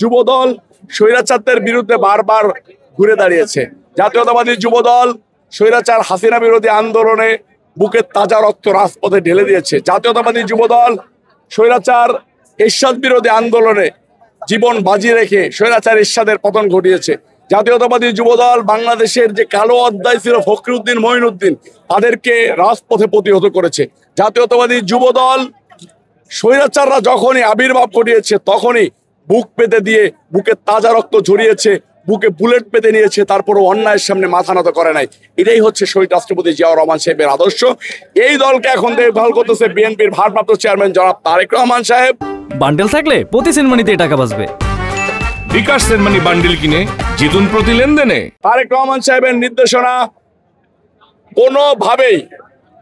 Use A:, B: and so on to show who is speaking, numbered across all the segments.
A: যুবদল স্বৈরাচারদের বিরুদ্ধে বারবার ঘুরে দাঁড়িয়েছে। জাতীয়তাবাদী যুবদল স্বৈরাচার হাসিনা বিরোধী আন্দোলনে বুকের তাজা রক্ত রাজপথে ঢেলে দিয়েছে। জাতীয়তাবাদী যুবদল স্বৈরাচার এরশাদ বিরোধী আন্দোলনে জীবন বাজি রেখে স্বৈরাচার এরশাদের পতন ঘটিয়েছে। জাতীয়তাবাদী যুবদল বাংলাদেশের যে কালো অধ্যায় ছিল ফখরুদ্দিন মঈনুদ্দিন, তাদেরকে রাজপথে প্রতিহত করেছে। জাতীয়তাবাদী যুবদল স্বৈরাচাররা যখনই আবির্ভাব ঘটিয়েছে তখনই বুক পেতে দিয়ে বুকে তাজা রক্ত ঝরিয়েছে, বুকে বুলেট পেতে নিয়েছে, তারপরও অন্যায়ের সামনে মাথা নত করে নাই। এটাই হচ্ছে শহীদ রাষ্ট্রপতি জিয়াউর রহমান সাহেবের আদর্শ। এই দলকে এখন দেখভাল করতেছে বিএনপির ভারপ্রাপ্ত চেয়ারম্যান জনাব তারেক রহমান সাহেব।
B: বান্ডেল থাকলে প্রতি সেনমানিতে টাকা বাঁচবে।
C: বিকাশ সেনমানি বান্ডেল কিনে জিতুন প্রতি লেনদেনে।
A: তারেক রহমান সাহেবের নির্দেশনা, কোনোভাবেই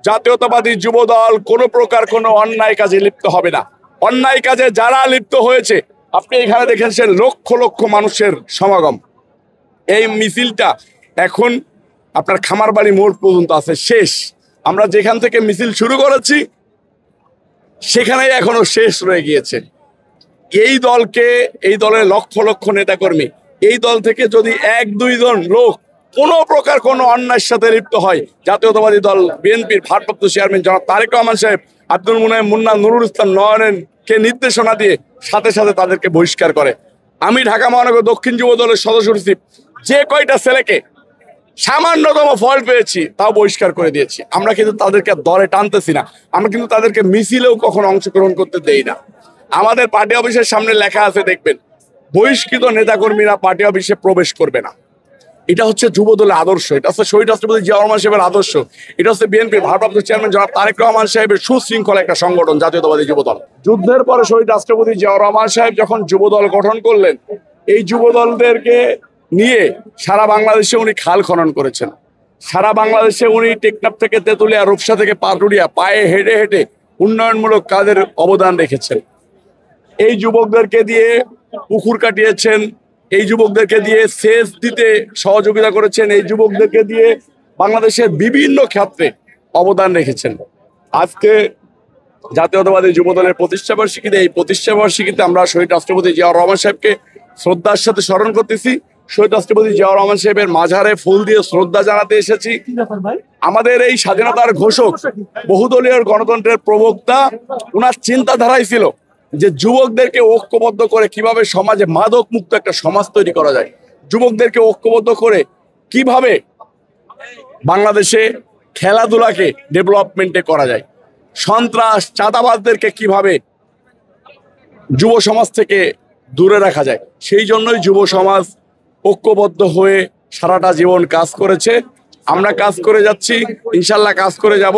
A: জাতীয়তাবাদী যুবদল কোনো প্রকার কোনো অন্যায় কাজে লিপ্ত হবে না। অন্যায় কাজে যারা লিপ্ত হয়েছে, আপনি এখানে দেখেছেন লক্ষ লক্ষ মানুষের সমাগম। এই মিছিলটা এখন আপনার খামারবাড়ি মোড় পর্যন্ত আছে, শেষ। আমরা যেখান থেকে মিছিল শুরু করেছি সেখানেই এখনো শেষ রয়ে গিয়েছে। এই দলকে, এই দলের লক্ষ লক্ষ নেতাকর্মী, এই দল থেকে যদি 1-2 জন লোক কোনো প্রকার কোনো অন্যায়ের সাথে লিপ্ত হয়, জাতীয়তাবাদী দল বিএনপির ভারপ্রাপ্ত চেয়ারম্যান জনাব তারেক রহমান সাহেব আব্দুল মুনায়েম মুন্না নুরুল ইসলাম নয়নকে নির্দেশনা দিয়ে সাথে সাথে তাদেরকে বহিষ্কার করে। আমি ঢাকা মহানগর দক্ষিণ যুব দলের সদস্য সচিব, যে কয়টা ছেলেকে সামান্যতম ফল্ট পেয়েছি তাও বহিষ্কার করে দিয়েছি। আমরা কিন্তু তাদেরকে দলে টানতেছি না, আমরা কিন্তু তাদেরকে মিছিলেও কখনো অংশগ্রহণ করতে দেই না। আমাদের পার্টি অফিসের সামনে লেখা আছে, দেখবেন, বহিষ্কৃত নেতাকর্মীরা পার্টি অফিসে প্রবেশ করবে না। এটা হচ্ছে যুবদলের আদর্শ, এটা হচ্ছে শহীদ রাষ্ট্রপতি জিয়াউর রহমান সাহেবের আদর্শ, এটা হচ্ছে বিএনপির ভারপ্রাপ্ত চেয়ারম্যান জনাব তারেক রহমান সাহেবের সুশৃঙ্খল একটা সংগঠন জাতীয়তাবাদী যুবদল। যুদ্ধের পরে শহীদ রাষ্ট্রপতি জিয়াউর রহমান সাহেব যখন যুবদল গঠন করলেন, এই যুবদলদেরকে নিয়ে সারা বাংলাদেশে উনি খাল খনন করেছেন। সারা বাংলাদেশে উনি টেকনাফ থেকে তেঁতুলিয়া, রূপসা থেকে পাটুরিয়া পায়ে হেঁটে হেঁটে উন্নয়নমূলক কাজের অবদান রেখেছেন। এই যুবকদেরকে দিয়ে পুকুর কাটিয়েছেন, এই যুবকদেরকে দিয়ে সেচ দিতে সহযোগিতা করেছেন, এই যুবকদেরকে দিয়ে বাংলাদেশের বিভিন্ন ক্ষেত্রে অবদান রেখেছেন। আজকে জাতীয়তাবাদী যুবদলের প্রতিষ্ঠাবার্ষিকীতে, এই প্রতিষ্ঠাবার্ষিকীতে আমরা শহীদ রাষ্ট্রপতি জিয়াউর রহমান সাহেবকে শ্রদ্ধার সাথে স্মরণ করতেছি। শহীদ রাষ্ট্রপতি জিয়াউর রহমান সাহেবের মাঝারে ফুল দিয়ে শ্রদ্ধা জানাতে এসেছি। আমাদের এই স্বাধীনতার ঘোষক, বহুদলীয় গণতন্ত্রের প্রবক্তা, ওনার চিন্তাধারাই ছিল যে যুবকদেরকে ঐক্যবদ্ধ করে কিভাবে সমাজে মাদক মুক্ত একটা সমাজ তৈরি করা যায়, যুবকদেরকে ঐক্যবদ্ধ করে কিভাবে বাংলাদেশে খেলাধুলাকে ডেভেলপমেন্টে করা যায়, সন্ত্রাস চাঁদাবাজদেরকে কিভাবে যুব সমাজ থেকে দূরে রাখা যায়, সেই জন্যই যুব সমাজ ঐক্যবদ্ধ হয়ে সারাটা জীবন কাজ করেছে। আমরা কাজ করে যাচ্ছি, ইনশাল্লাহ কাজ করে যাব।